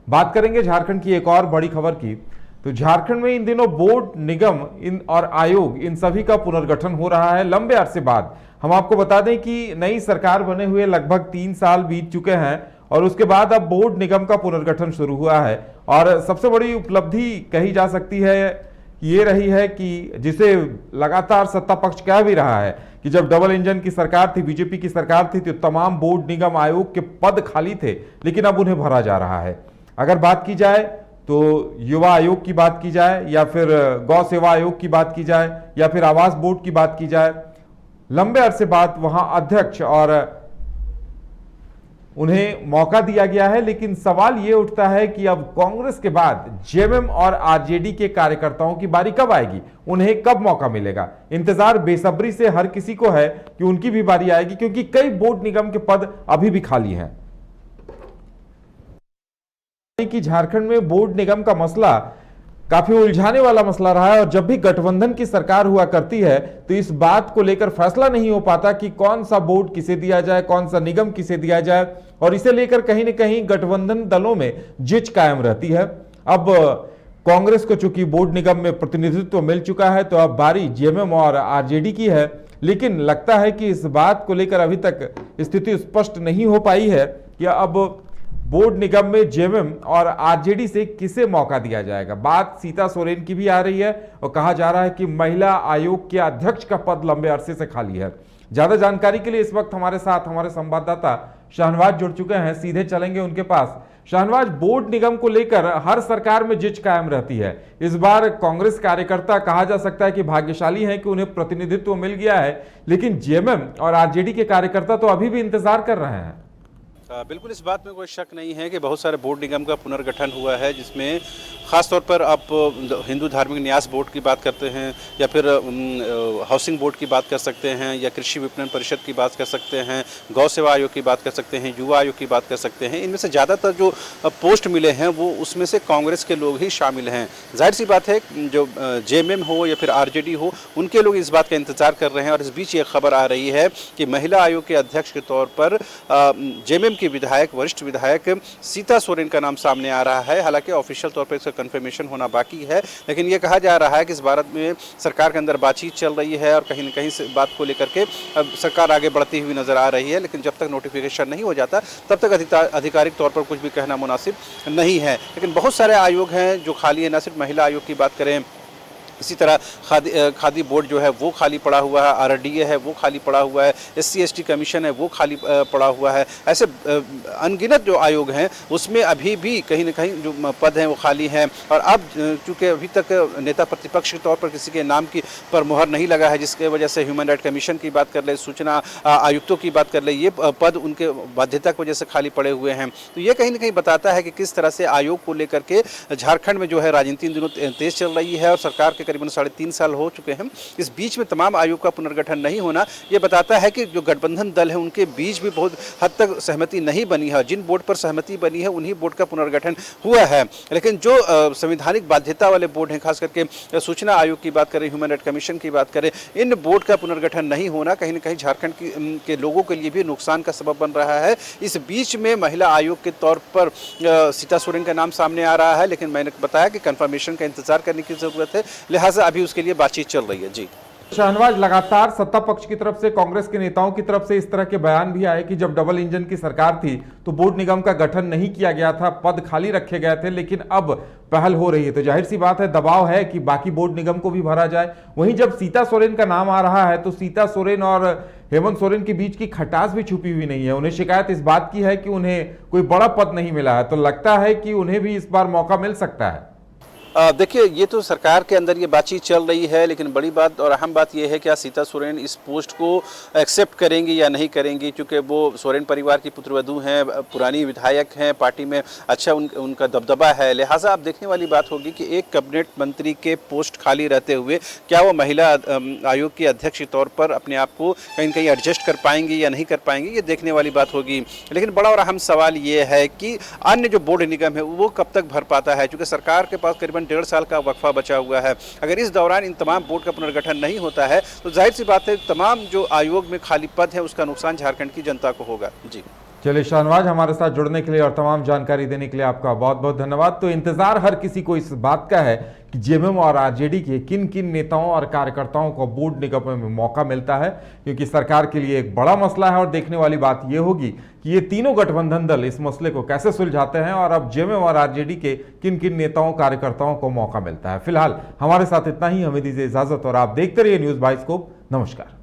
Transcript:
बात करेंगे झारखंड की एक और बड़ी खबर की। तो झारखंड में इन दिनों बोर्ड, निगम और आयोग इन सभी का पुनर्गठन हो रहा है लंबे अरसे बाद। हम आपको बता दें कि नई सरकार बने हुए लगभग 3 साल बीत चुके हैं और उसके बाद अब बोर्ड निगम का पुनर्गठन शुरू हुआ है। और सबसे बड़ी उपलब्धि कही जा सकती है ये रही है कि जिसे लगातार सत्ता पक्ष कह भी रहा है कि जब डबल इंजन की सरकार थी, बीजेपी की सरकार थी, तो तमाम बोर्ड, निगम, आयोग के पद खाली थे, लेकिन अब उन्हें भरा जा रहा है। अगर बात की जाए तो युवा आयोग की बात की जाए या फिर गौ सेवा आयोग की बात की जाए या फिर आवास बोर्ड की बात की जाए, लंबे अरसे बाद वहां अध्यक्ष और उन्हें मौका दिया गया है। लेकिन सवाल यह उठता है कि अब कांग्रेस के बाद जेएमएम और आरजेडी के कार्यकर्ताओं की बारी कब आएगी, उन्हें कब मौका मिलेगा। इंतजार बेसब्री से हर किसी को है कि उनकी भी बारी आएगी, क्योंकि कई बोर्ड निगम के पद अभी भी खाली हैं। कि झारखंड में बोर्ड निगम का मसला काफी उलझाने वाला मसला रहा है और जब भी गठबंधन की सरकार हुआ करती है तो इस बात को लेकर फैसला नहीं हो पाता कि कौन सा बोर्ड किसे दिया जाए, कौन सा निगम किसे दिया जाए, और इसे लेकर कहीं न कहीं गठबंधन दलों में जिच कायम रहती है। अब कांग्रेस को चूंकि बोर्ड निगम में प्रतिनिधित्व मिल चुका है तो अब बारी जेएमएम और आरजेडी की है, लेकिन लगता है कि इस बात को लेकर अभी तक स्थिति स्पष्ट नहीं हो पाई है कि अब बोर्ड निगम में जेएमएम और आरजेडी से किसे मौका दिया जाएगा। बात सीता सोरेन की भी आ रही है और कहा जा रहा है कि महिला आयोग के अध्यक्ष का पद लंबे अरसे से खाली है। ज्यादा जानकारी के लिए इस वक्त हमारे साथ हमारे संवाददाता शाहनवाज जुड़ चुके हैं, सीधे चलेंगे उनके पास। शाहनवाज, बोर्ड निगम को लेकर हर सरकार में जिच कायम रहती है। इस बार कांग्रेस कार्यकर्ता कहा जा सकता है कि भाग्यशाली हैं कि उन्हें प्रतिनिधित्व मिल गया है, लेकिन जेएमएम और आरजेडी के कार्यकर्ता तो अभी भी इंतजार कर रहे हैं। बिल्कुल, इस बात में कोई शक नहीं है कि बहुत सारे बोर्ड निगम का पुनर्गठन हुआ है, जिसमें ख़ासतौर पर आप हिंदू धार्मिक न्यास बोर्ड की बात करते हैं या फिर हाउसिंग बोर्ड की बात कर सकते हैं या कृषि विपणन परिषद की बात कर सकते हैं, गौ सेवा आयोग की बात कर सकते हैं, युवा आयोग की बात कर सकते हैं। इनमें से ज़्यादातर जो पोस्ट मिले हैं वो उसमें से कांग्रेस के लोग ही शामिल हैं। जाहिर सी बात है, जो जेएमएम हो या फिर आरजेडी हो, उनके लोग इस बात का इंतजार कर रहे हैं। और इस बीच ये खबर आ रही है कि महिला आयोग के अध्यक्ष के तौर पर जेएमएम की विधायक, वरिष्ठ विधायक सीता सोरेन का नाम सामने आ रहा है। हालांकि ऑफिशियल तौर पर इसका कंफर्मेशन होना बाकी है, लेकिन ये कहा जा रहा है कि इस बारे में सरकार के अंदर बातचीत चल रही है और कहीं न कहीं से बात को लेकर के अब सरकार आगे बढ़ती हुई नजर आ रही है। लेकिन जब तक नोटिफिकेशन नहीं हो जाता तब तक आधिकारिक तौर पर कुछ भी कहना मुनासिब नहीं है। लेकिन बहुत सारे आयोग हैं जो खाली है, न सिर्फ महिला आयोग की बात करें, इसी तरह खादी बोर्ड जो है वो खाली पड़ा हुआ है, आरडीए है वो खाली पड़ा हुआ है, एससी एसटी कमीशन है वो खाली पड़ा हुआ है। ऐसे अनगिनत जो आयोग हैं उसमें अभी भी कहीं न कहीं जो पद हैं वो खाली हैं। और अब चूँकि अभी तक नेता प्रतिपक्ष के तौर पर किसी के नाम की पर मुहर नहीं लगा है, जिसके वजह से ह्यूमन राइट कमीशन की बात कर ले, सूचना आयुक्तों की बात कर ले, ये पद उनके बाध्यता की वजह से खाली पड़े हुए हैं। तो ये कहीं न कहीं बताता है कि किस तरह से आयोग को लेकर के झारखंड में जो है राजनीति इन दिनों तेज चल रही है और सरकार के करीबन 3.5 साल हो चुके हैं। इस बीच में तमाम आयोग का पुनर्गठन नहीं होना ये बताता है कि जो गठबंधन दल है उनके बीच भी बहुत हद तक सहमति नहीं बनी है। जिन बोर्ड पर सहमति बनी है उन्हीं बोर्ड का पुनर्गठन हुआ है। लेकिन जो संवैधानिक बाध्यता वाले बोर्ड हैं, खास करके सूचना आयोग की बात करें, ह्यूमन राइट कमीशन की बात करें, इन बोर्ड का पुनर्गठन नहीं होना कहीं न कहीं झारखंड के लोगों के लिए भी नुकसान का सबब बन रहा है। इस बीच में महिला आयोग के तौर पर सीता सोरेन का नाम सामने आ रहा है, लेकिन मैंने बताया कि कंफर्मेशन का इंतजार करने की जरूरत है, लिहाजा अभी उसके लिए बातचीत चल रही है। जी शाहनवाज, लगातार सत्ता पक्ष की तरफ से, कांग्रेस के नेताओं की तरफ से इस तरह के बयान भी आए कि जब डबल इंजन की सरकार थी तो बोर्ड निगम का गठन नहीं किया गया था, पद खाली रखे गए थे, लेकिन अब पहल हो रही है। तो जाहिर सी बात है, दबाव है कि बाकी बोर्ड निगम को भी भरा जाए। वहीं जब सीता सोरेन का नाम आ रहा है तो सीता सोरेन और हेमंत सोरेन के बीच की खटास भी छुपी हुई नहीं है। उन्हें शिकायत इस बात की है कि उन्हें कोई बड़ा पद नहीं मिला है, तो लगता है कि उन्हें भी इस बार मौका मिल सकता है। देखिए, ये तो सरकार के अंदर ये बातचीत चल रही है, लेकिन बड़ी बात और अहम बात ये है कि क्या सीता सोरेन इस पोस्ट को एक्सेप्ट करेंगी या नहीं करेंगी, क्योंकि वो सोरेन परिवार की पुत्रवधू हैं, पुरानी विधायक हैं, पार्टी में अच्छा उनका दबदबा है। लिहाजा अब देखने वाली बात होगी कि एक कैबिनेट मंत्री के पोस्ट खाली रहते हुए क्या वो महिला आयोग के अध्यक्ष के तौर पर अपने आप को कहीं न कहीं एडजस्ट कर पाएंगी या नहीं कर पाएंगी, ये देखने वाली बात होगी। लेकिन बड़ा और अहम सवाल ये है कि अन्य जो बोर्ड निगम है वो कब तक भर पाता है, क्योंकि सरकार के पास करीबन 1.5 साल का वक्फा बचा हुआ है। अगर इस दौरान इन तमाम बोर्ड का पुनर्गठन नहीं होता है तो जाहिर सी बात है तमाम जो आयोग में खाली पद है उसका नुकसान झारखंड की जनता को होगा। जी चलिए शाहनवाज, हमारे साथ जुड़ने के लिए और तमाम जानकारी देने के लिए आपका बहुत बहुत धन्यवाद। तो इंतजार हर किसी को इस बात का है कि जेएमएम और आरजेडी के किन किन नेताओं और कार्यकर्ताओं को बोर्ड निगम में मौका मिलता है, क्योंकि सरकार के लिए एक बड़ा मसला है और देखने वाली बात यह होगी कि ये तीनों गठबंधन दल इस मसले को कैसे सुलझाते हैं और अब जेएमएम और आरजेडी के किन किन नेताओं कार्यकर्ताओं को मौका मिलता है। फिलहाल हमारे साथ इतना ही, हमें दीजिए इजाजत और आप देखते रहिए न्यूज़ बाइस्कोप। नमस्कार।